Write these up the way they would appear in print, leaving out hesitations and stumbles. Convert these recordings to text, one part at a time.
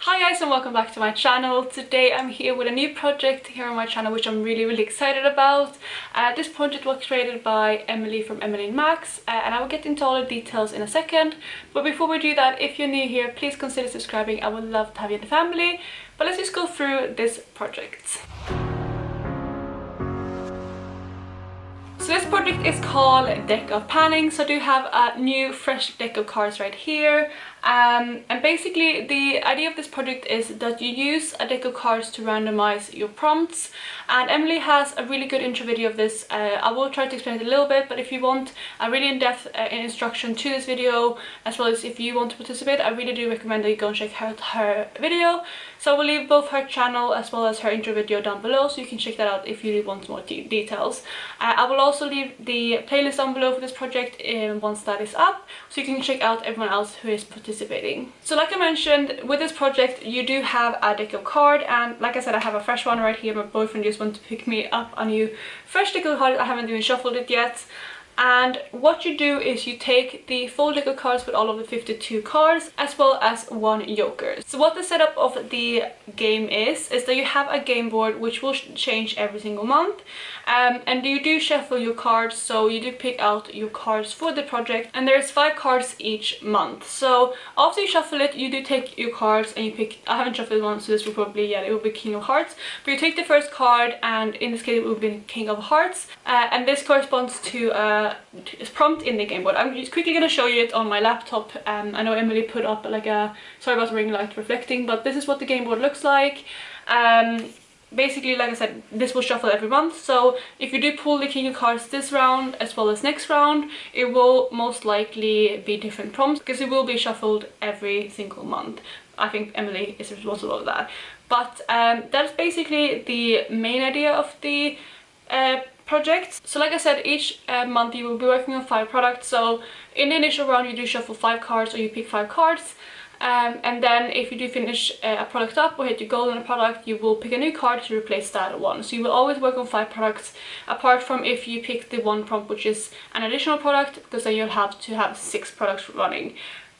Hi guys and welcome back to my channel. Today I'm here with a new project here on my channel which I'm really excited about. This project was created by Emily from Emilynmax and I will get into all the details in a second. But before we do that, if you're new here, please consider subscribing. I would love to have you in the family. But let's just go through this project. So this project is called Deck of Panning. So I do have a new fresh deck of cards right here. And basically the idea of this project is that you use a deck of cards to randomize your prompts, and Emily has a really good intro video of this. I will try to explain it a little bit, but if you want a really in-depth instruction to this video, as well as if you want to participate, I really do recommend that you go and check out her video. So I will leave both her channel as well as her intro video down below, so you can check that out if you really want more details. I will also leave the playlist down below for this project once that is up, so you can check out everyone else who is participating. So like I mentioned, with this project you do have a deck of cards, and like I said, I have a fresh one right here. My boyfriend just wanted to pick me up a new fresh deck of cards. I haven't even shuffled it yet. And what you do is you take the full deck of cards with all of the 52 cards as well as one joker. So what the setup of the game is that you have a game board which will change every single month, and you do shuffle your cards. So you do pick out your cards for the project, and there's 5 cards each month. So after you shuffle it, you do take your cards and you pick, I haven't shuffled one, so this will probably, yeah, it will be King of Hearts, but you take the first card, and in this case it will be King of Hearts, and this corresponds to it's prompt in the game board. I'm just quickly going to show you it on my laptop. I know Emily put up like a, sorry about the ring light reflecting, but this is what the game board looks like. Basically, like I said, this will shuffle every month. So if you do pull the King of Cards this round as well as next round, it will most likely be different prompts because it will be shuffled every single month. I think Emily is responsible for that. But that's basically the main idea of the project. So like I said, each month you will be working on 5 products. So in the initial round you do shuffle 5 cards, or you pick 5 cards, and then if you do finish a product up or hit your goal in a product, you will pick a new card to replace that one. So you will always work on 5 products, apart from if you pick the one prompt which is an additional product, because then you'll have to have 6 products running.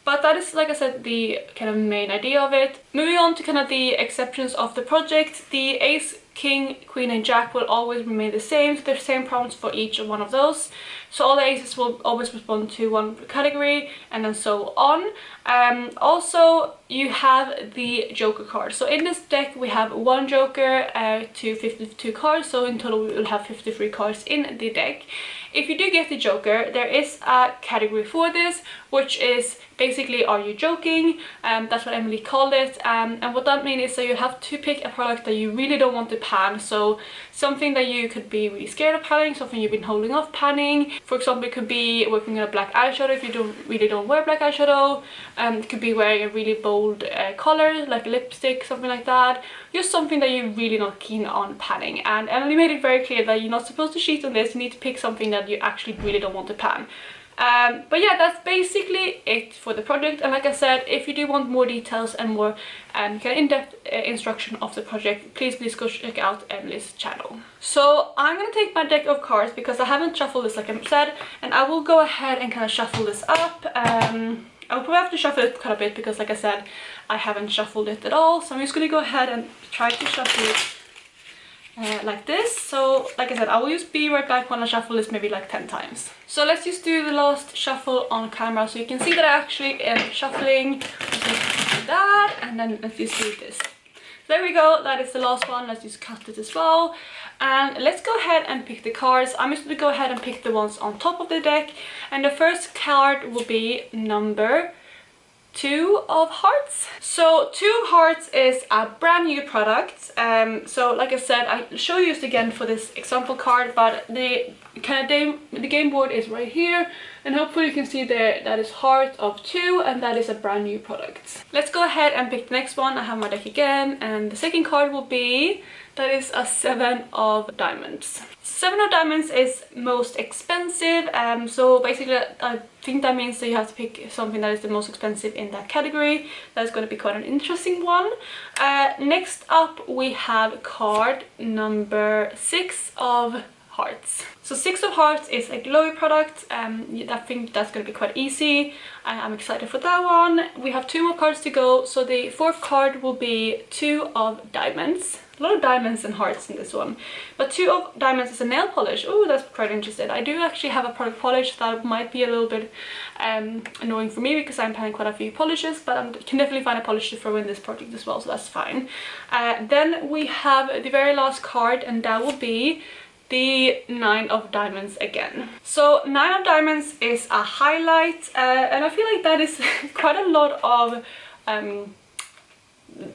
But that is, like I said, the kind of main idea of it. Moving on to kind of the exceptions of the project, the Ace, King, Queen and Jack will always remain the same. So there's same prompts for each one of those. So all the aces will always respond to one category, and then so on. Also, you have the joker card. So in this deck we have 1 joker to 52 cards, so in total we will have 53 cards in the deck. If you do get the joker, there is a category for this, which is basically, are you joking? That's what Emily called it. And what that means is that you have to pick a product that you really don't want to pan. So something that you could be really scared of panning, something you've been holding off panning. For example, it could be working on a black eyeshadow if you really don't wear black eyeshadow. It could be wearing a really bold color like lipstick, something like that. Just something that you're really not keen on panning. And Emily made it very clear that you're not supposed to cheat on this. You need to pick something that you actually really don't want to pan. But yeah, that's basically it for the project. And like I said, if you do want more details and more kind of in-depth instruction of the project, please go check out Emily's channel. So I'm gonna take my deck of cards because I haven't shuffled this like I said, and I will go ahead and kind of shuffle this up. I'll probably have to shuffle it quite a bit because, like I said, I haven't shuffled it at all. So I'm just gonna go ahead and try to shuffle it like this. So like I said, I will just be right back when I shuffle this maybe like 10 times. So let's just do the last shuffle on camera so you can see that I actually am shuffling. Let's just do that, and then let's just do this. There we go, that is the last one. Let's just cut it as well, and let's go ahead and pick the cards. I'm just going to go ahead and pick the ones on top of the deck, and the first card will be number 2 of Hearts. So 2 of Hearts is a brand new product. So like I said, I'll show you this again for this example card, but the game board is right here, and hopefully you can see there that is Heart of 2, and that is a brand new product. Let's go ahead and pick the next one. I have my deck again, and the second card will be, that is a 7 of Diamonds. 7 of Diamonds is most expensive, so basically I think that means that you have to pick something that is the most expensive in that category. That is going to be quite an interesting one. Next up we have card number 6 of Hearts. So 6 of Hearts is a glowy product. I think that's going to be quite easy. I'm excited for that one. We have 2 more cards to go. So the 4th card will be 2 of Diamonds. A lot of diamonds and hearts in this one. But 2 of Diamonds is a nail polish. Oh, that's quite interesting. I do actually have a product polish that might be a little bit annoying for me because I'm planning quite a few polishes, but I can definitely find a polish to throw in this project as well, so that's fine. Then we have the very last card, and that will be the 9 of Diamonds again. So 9 of Diamonds is a highlight, and I feel like that is quite a lot of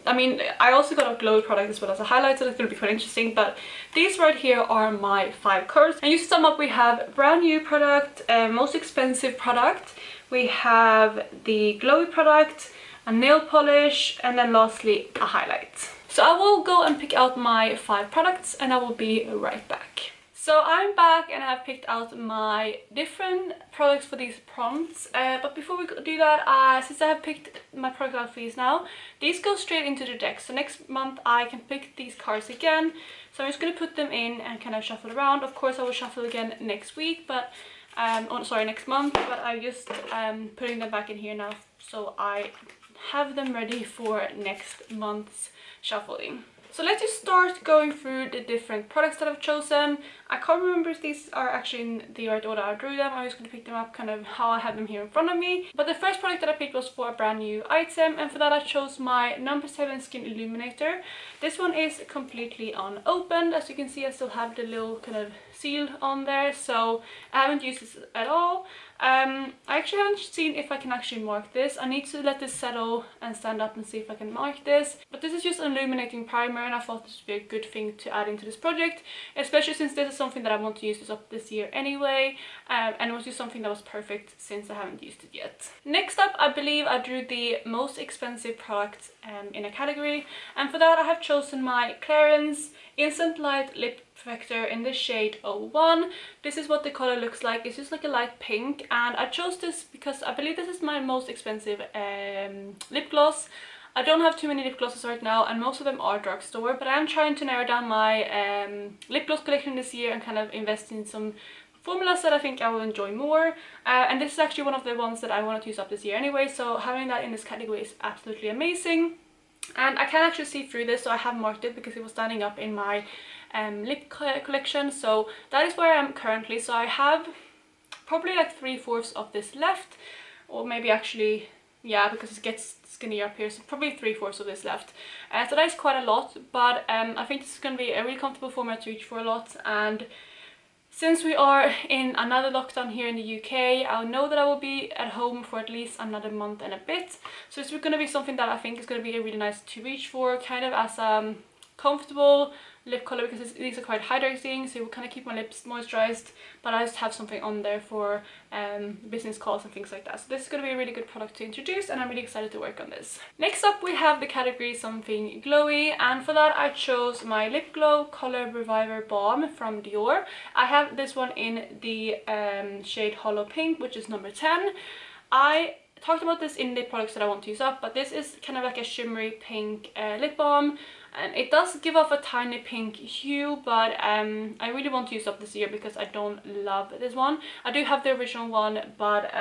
I mean, I also got a glowy product as well as a highlight, so it's going to be quite interesting. But these right here are my 5 cards. And just to sum up, we have brand new product, most expensive product, we have the glowy product, a nail polish, and then lastly a highlight. So I will go and pick out my 5 products and I will be right back. So I'm back and I've picked out my different products for these prompts. But before we do that, since I have picked my product out for these now, these go straight into the deck. So next month I can pick these cards again. So I'm just going to put them in and kind of shuffle around. Of course I will shuffle again next week, but next month. But I'm just putting them back in here now, so I have them ready for next month's shuffling. So let's just start going through the different products that I've chosen. I can't remember if these are actually in the right order I drew them. I'm just going to pick them up kind of how I have them here in front of me. But the first product that I picked was for a brand new item, and for that I chose my number 7 Skin Illuminator. This one is completely unopened. As you can see, I still have the little kind of seal on there, so I haven't used this at all. I actually haven't seen if I can actually mark this. I need to let this settle and stand up and see if I can mark this. But this is just an illuminating primer, and I thought this would be a good thing to add into this project, especially since this is something that I want to use this up this year anyway, and it was just something that was perfect since I haven't used it yet. Next up, I believe I drew the most expensive product in a category, and for that I have chosen my Clarins Instant Light Lip Perfector in the shade 01. This is what the color looks like. It's just like a light pink, and I chose this because I believe this is my most expensive lip gloss. I don't have too many lip glosses right now, and most of them are drugstore, but I'm trying to narrow down my lip gloss collection this year and kind of invest in some formulas that I think I will enjoy more. And this is actually one of the ones that I want to use up this year anyway, so having that in this category is absolutely amazing. And I can actually see through this, so I have marked it because it was standing up in my lip collection. So that is where I am currently. So I have probably like 3/4 of this left, or maybe actually, yeah, because it gets skinnier up here, so probably 3/4 of this left. So that is quite a lot, but I think this is going to be a really comfortable format to reach for a lot. And since we are in another lockdown here in the UK, I know that I will be at home for at least another month and a bit. So it's going to be something that I think is going to be really nice to reach for, kind of as a comfortable lip color, because these are quite hydrating, so it will kind of keep my lips moisturized, but I just have something on there for business calls and things like that. So this is going to be a really good product to introduce, and I'm really excited to work on this. Next up, we have the category something glowy, and for that I chose my Lip Glow Color Reviver Balm from Dior. I have this one in the shade Hollow Pink, which is number 10. I talked about this in the products that I want to use up, but this is kind of like a shimmery pink lip balm, and it does give off a tiny pink hue, but I really want to use up this year because I don't love this one. I do have the original one, but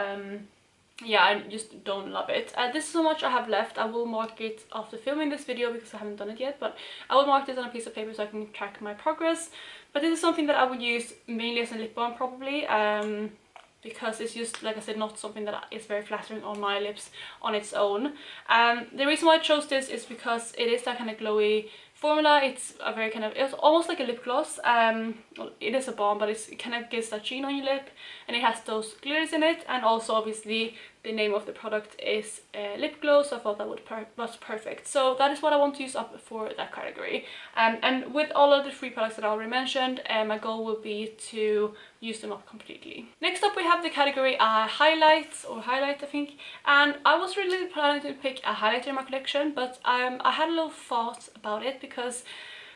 yeah, I just don't love it. This is how much I have left. I will mark it after filming this video because I haven't done it yet, but I will mark this on a piece of paper so I can track my progress. But this is something that I would use mainly as a lip balm probably, because it's just, like I said, not something that is very flattering on my lips on its own. The reason why I chose this is because it is that kind of glowy formula. It's a very kind of, it's almost like a lip gloss. Well, it is a balm, but it kind of gives that sheen on your lip, and it has those glitters in it, and also obviously the name of the product is lip glow, so I thought that was perfect. So that is what I want to use up for that category. And with all of the 3 products that I already mentioned, my goal will be to use them up completely. Next up, we have the category highlights, or highlight I think, and I was really planning to pick a highlighter in my collection, but I had a little thought about it because,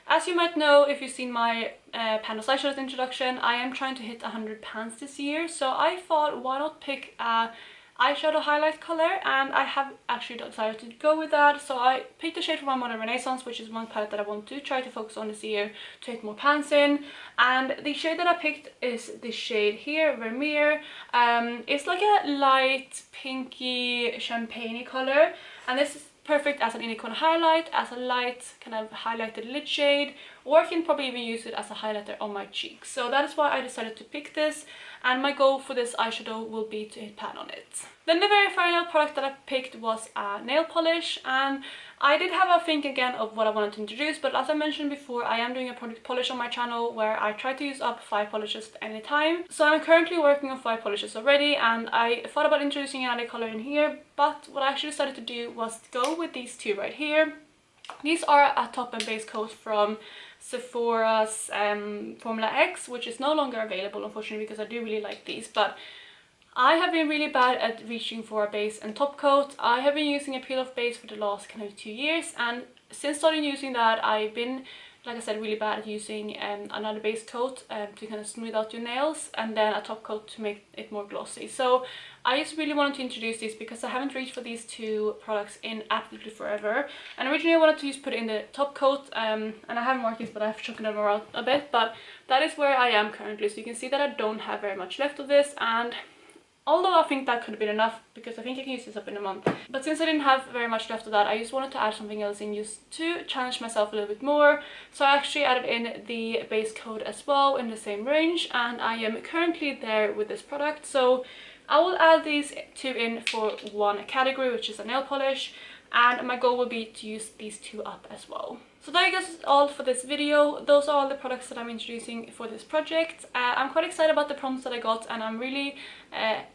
as you might know if you've seen my Panda Slideshows introduction, I am trying to hit 100 pans this year, so I thought, why not pick a eyeshadow highlight color, and I have actually decided to go with that. So I picked the shade from my Modern Renaissance, which is one palette that I want to try to focus on this year to hit more pans in. And the shade that I picked is this shade here, Vermeer. It's like a light pinky champagne color, and this is perfect as an inner corner highlight, as a light kind of highlighted lid shade, or I can probably even use it as a highlighter on my cheeks. So that is why I decided to pick this, and my goal for this eyeshadow will be to hit pan on it. Then the very final product that I picked was a nail polish, and I did have a think again of what I wanted to introduce, but as I mentioned before, I am doing a product polish on my channel where I try to use up 5 polishes at any time. So I'm currently working on 5 polishes already, and I thought about introducing another color in here, but what I actually decided to do was go with these two right here. These are a top and base coat from Sephora's Formula X, which is no longer available unfortunately, because I do really like these, but I have been really bad at reaching for a base and top coat. I have been using a peel-off base for the last kind of 2 years, and since starting using that, I've been, like I said, really bad at using another base coat to kind of smooth out your nails, and then a top coat to make it more glossy. So I just really wanted to introduce these because I haven't reached for these two products in absolutely forever. And originally I wanted to just put in the top coat, and I haven't marked these, but I've chopped them around a bit. But that is where I am currently. So you can see that I don't have very much left of this, and although I think that could have been enough because I think I can use this up in a month. But since I didn't have very much left of that, I just wanted to add something else in just to challenge myself a little bit more. So I actually added in the base coat as well in the same range, and I am currently there with this product. So I will add these two in for one category, which is a nail polish, and my goal will be to use these two up as well. So that is all for this video. Those are all the products that I'm introducing for this project. I'm quite excited about the prompts that I got, and I'm really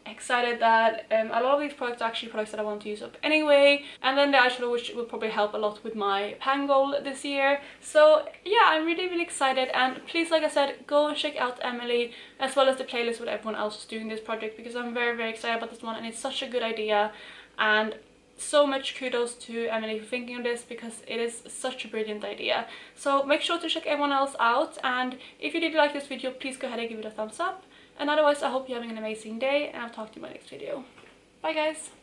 excited that a lot of these products are actually products that I want to use up anyway. And then the eyeshadow, which will probably help a lot with my pan goal this year. So yeah, I'm really excited, and please, like I said, go and check out Emily as well as the playlist with everyone else who's doing this project, because I'm very excited about this one, and it's such a good idea. And so much kudos to Emily for thinking of this, because it is such a brilliant idea. So make sure to check everyone else out, and if you did like this video, please go ahead and give it a thumbs up, and otherwise I hope you're having an amazing day, and I'll talk to you in my next video. Bye guys!